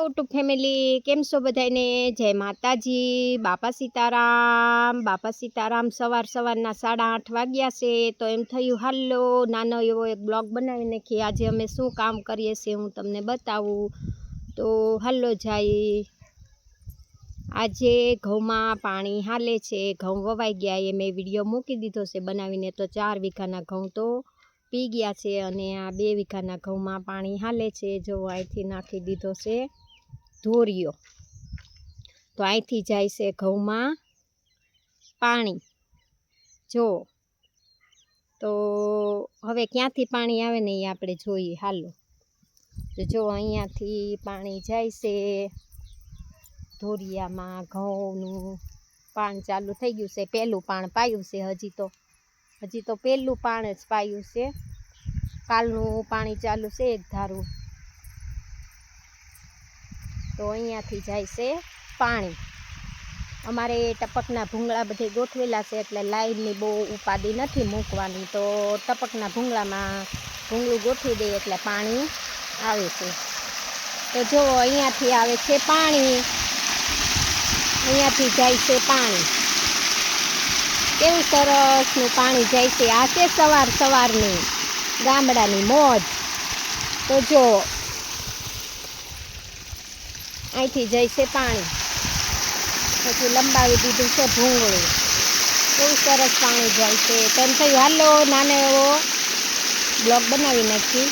YouTube family કેમ છો બધાને? જય માતાજી, બાપા સીતારામ. સવારના 8:30 વાગ્યા છે તો એમ થયું હાલો નાનો એવો એક બ્લોગ બનાવી નાખીએ. આજે અમે શું કામ કરીએ છીએ હું તમને બતાવું. તો હાલો જાય. આજે ઘઉંમાં પાણી હાલે છે, ઘઉં વવાઈ ગયા એ મેં વિડીયો મૂકી દીધો છે બનાવીને. તો 4 વીઘાના ઘઉં તો પી ગયા છે અને આ 2 વીઘાના ઘઉંમાં પાણી હાલે છે. જો અહીંથી નાખી દીધો છે ધોરિયો, તો અહીંથી જાય છે ઘઉંમાં પાણી. જો તો હવે ક્યાંથી પાણી આવે ને એ આપણે જોઈએ. હાલો તો જો અહીંયાથી પાણી જાય છે ધોરિયામાં. ઘઉંનું પાણ ચાલુ થઈ ગયું છે, પહેલું પાણ પાયું છે. હજી તો પહેલું પાણ જ પાયું છે. કાલનું પાણી ચાલુ છે એક ધારું. તો અહીંયાથી જાય છે પાણી. અમારે ટપકના ભૂંગળા બધે ગોઠવેલા છે એટલે લાઈનની બહુ ઉપાદી નથી મૂકવાની. તો ટપકના ભૂંગળામાં ભૂંગળું ગોઠવી દઈએ એટલે પાણી આવે છે. તો જો અહીંયાથી આવે છે પાણી, અહીંયાથી જાય છે પાણી. કેવું સરસનું પાણી જાય છે. આ છે સવારની ગામડાની મોજ. તો જો અહીંથી જાય છે પાણી, પછી લંબાવી દીધું છે ભૂંગળું. કેવું સરસ પાણી જાય છે. તેમ થયું હાલો નાનો એવો બ્લોગ બનાવી નાખી.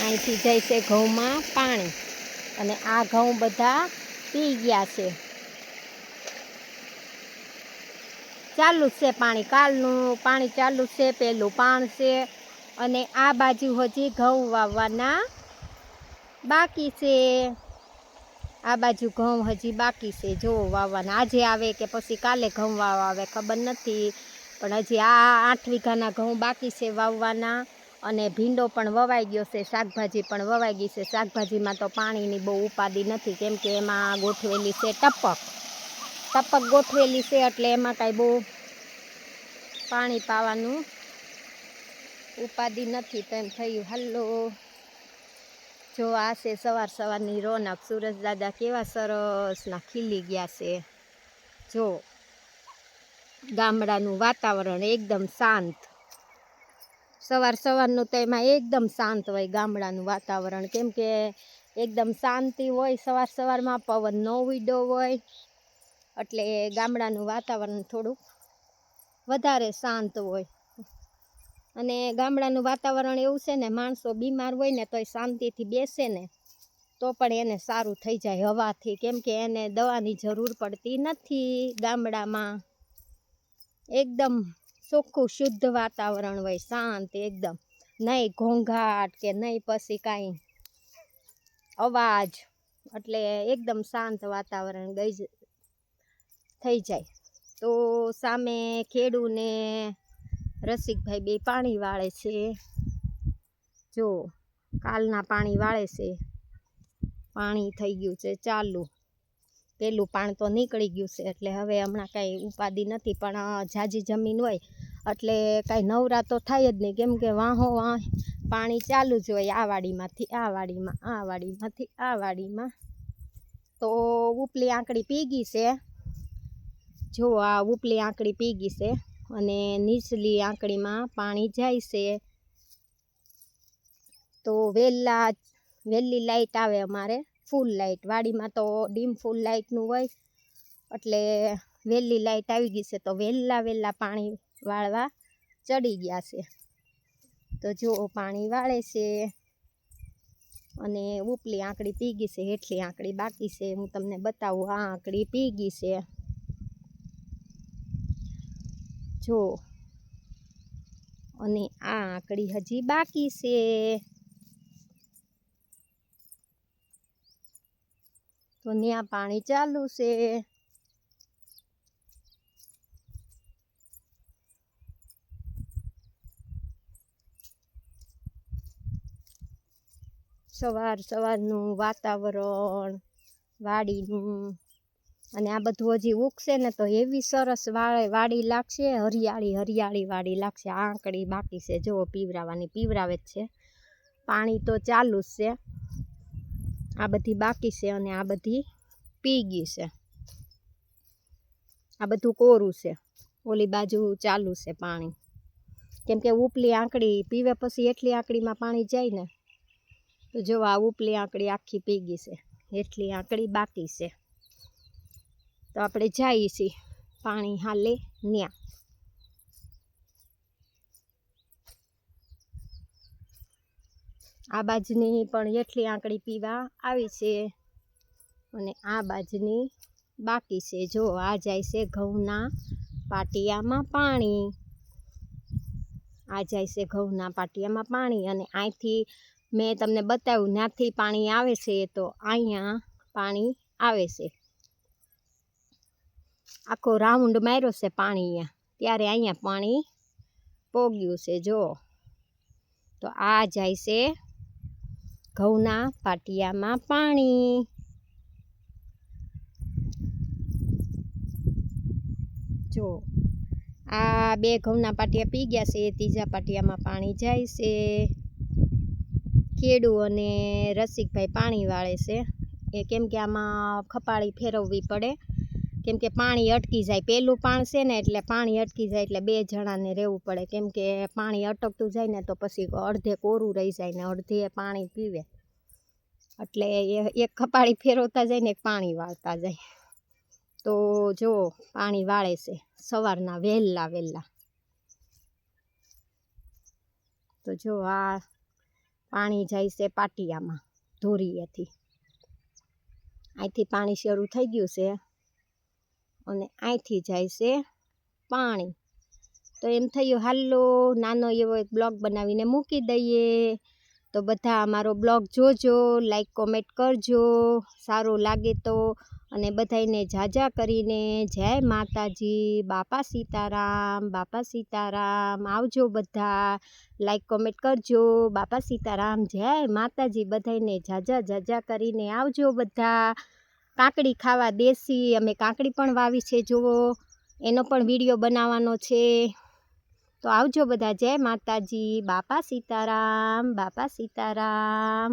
અહીંથી જાય છે ઘઉંમાં પાણી અને આ ઘઉં બધા પી ગયા છે. ચાલુ છે પાણી, કાલનું પાણી ચાલુ છે, પહેલું પાણ છે. અને આ બાજુ હજી ઘઉં વાવવાના બાકી છે. આ બાજુ ઘઉં હજી બાકી છે જો વાવવાના. આજે આવે કે પછી કાલે ઘઉં વાવવા આવે ખબર નથી, પણ હજી આ 8 વીઘાના ઘઉં બાકી છે વાવવાના. અને ભીંડો પણ વવાઈ ગયો છે, શાકભાજી પણ વવાઈ ગઈ છે. શાકભાજીમાં તો પાણીની બહુ ઉપાદી નથી, કેમ કે એમાં ગોઠવેલી છે ટપક ગોઠવેલી છે એટલે એમાં કાંઈ બહુ પાણી પાવાનું ઉપાદી નથી. તો એમ થયું હાલો. જો આ છે સવારની રોનક. સૂરજ દાદા કેવા સરસના ખીલી ગયા છે. જો ગામડાનું વાતાવરણ એકદમ શાંત. સવારનું તો એમાં એકદમ શાંત હોય ગામડાનું વાતાવરણ, કેમ કે એકદમ શાંતિ હોય. સવારમાં પવન ન ઉડ્યો હોય એટલે ગામડાનું વાતાવરણ થોડુંક વધારે શાંત હોય. અને ગામડાનું વાતાવરણ એવું છે ને, માણસો બીમાર હોય ને તોય શાંતિથી બેસે ને તો પણ એને સારું થઈ જાય હવાથી, કેમ કે એને દવાની જરૂર પડતી નથી. ગામડામાં એકદમ ચોખ્ખું શુદ્ધ વાતાવરણ હોય, શાંત એકદમ. નહીં ઘોંઘાટ કે નહીં પછી કાંઈ અવાજ, એટલે એકદમ શાંત વાતાવરણ થઈ જાય. તો સામે ખેડૂને રસિકભાઈ બે પાણી વાળે છે. જો કાલના પાણી વાળે છે. પાણી થઈ ગયું છે ચાલુ. પેલું પાણ તો નીકળી ગયું છે એટલે હવે હમણાં કાંઈ ઉપાદી નથી. પણ ઝાઝી જમીન હોય એટલે કાંઈ નવરા તો થાય જ નહીં, કેમ કે વાહો પાણી ચાલુ જ હોય. આ વાડીમાંથી આ વાડીમાં, આ વાડીમાંથી આ વાડીમાં. તો ઉપલી આંકડી પી ગઈ છે. જો આ ઉપલી આંકડી પી ગઈ છે અને નીચલી આંકડીમાં પાણી જાય છે. તો વહેલી લાઈટ આવે અમારે, ફૂલ લાઈટ. વાડીમાં તો ડીમ ફૂલ લાઈટનું હોય એટલે વહેલી લાઈટ આવી ગઈ છે. તો વહેલા પાણી વાળવા ચડી ગયા છે. તો જો પાણી વાળે છે અને ઉપલી આંકડી પી ગઈ છે, હેઠલી આંકડી બાકી છે. હું તમને બતાવું. આ આંકડી પી ગઈ છે જો, અને આ આંકડી હજી બાકી છે. તો ત્યાં પાણી ચાલુ છે. સવારનું વાતાવરણ વાડીનું, અને આ બધું હજી ઉગશે ને તો એવી સરસ વાડી લાગશે. હરિયાળી વાડી લાગશે. આ આંકડી બાકી છે જો પીવરાવે જ છે. પાણી તો ચાલુ જ છે. આ બધી બાકી છે અને આ બધી પી ગઈ છે. આ બધું કોરું છે, ઓલી બાજુ ચાલુ છે પાણી. કેમ કે ઉપલી આંકડી પીવે પછી એટલી આંકડીમાં પાણી જાય ને, તો જો આ ઉપલી આંકડી આખી પી ગઈ છે, એટલી આંકડી બાકી છે. તો આપણે જઈએ છીએ પાણી હાલે ન્યા. આ બાજુની પણ એટલી આંકડી પીવા આવી છે અને આ બાજુની બાકી છે. જો આ જાય છે ઘઉંના પાટિયામાં પાણી, આ જાય છે ઘઉંના પાટિયામાં પાણી. અને અહીંથી મેં તમને બતાવ્યું ત્યાંથી પાણી આવે છે, તો અહીંયા પાણી આવે છે. આખો રાઉન્ડ માર્યો છે પાણી અહીંયા, ત્યારે અહીંયા પાણી પોગ્યું છે. જો તો આ જાય છે ઘઉંના પાટિયામાં પાણી. જો આ 2 ઘઉંના પાટિયા પી ગયા છે, ત્રીજા પાટિયામાં પાણી જાય છે. ખેડુ અને રસિકભાઈ પાણી વાળે છે, એ કેમ કે આમાં ખપાળી ફેરવવી પડે, કેમ કે પાણી અટકી જાય. પહેલું પાણ છે ને એટલે પાણી અટકી જાય, એટલે 2 જણાને રહેવું પડે. કેમ કે પાણી અટકતું જાય ને તો પછી અડધે કોરું રહી જાય ને અડધે પાણી પીવે, એટલે એક ખપાળી ફેરવતા જાય ને એક પાણી વાળતા જાય. તો જો પાણી વાળે છે સવારના વહેલા. તો જો આ પાણી જાય છે પાટિયામાં ધોરીએથી. અહીંથી પાણી શરૂ થઈ ગયું છે અને અહીંથી જાય છે પાણી. તો એમ થયું હાલો નાનો એવો એક બ્લોગ બનાવીને મૂકી દઈએ. તો બધા અમારો બ્લોગ જોજો, લાઈક કોમેન્ટ કરજો સારું લાગે તો. અને બધાને જાજા કરીને જય માતાજી, બાપા સીતારામ, બાપા સીતારામ. આવજો બધા, લાઈક કોમેન્ટ કરજો. બાપા સીતારામ, જય માતાજી. બધાને જાજા કરીને આવજો બધા. કાકડી ખાવા દેશી, અમે કાકડી પણ વાવી છે, જુઓ એનો પણ વિડીયો બનાવવાનો છે. તો આવજો બધા. જય માતાજી, બાપા સીતારામ, બાપા સીતારામ.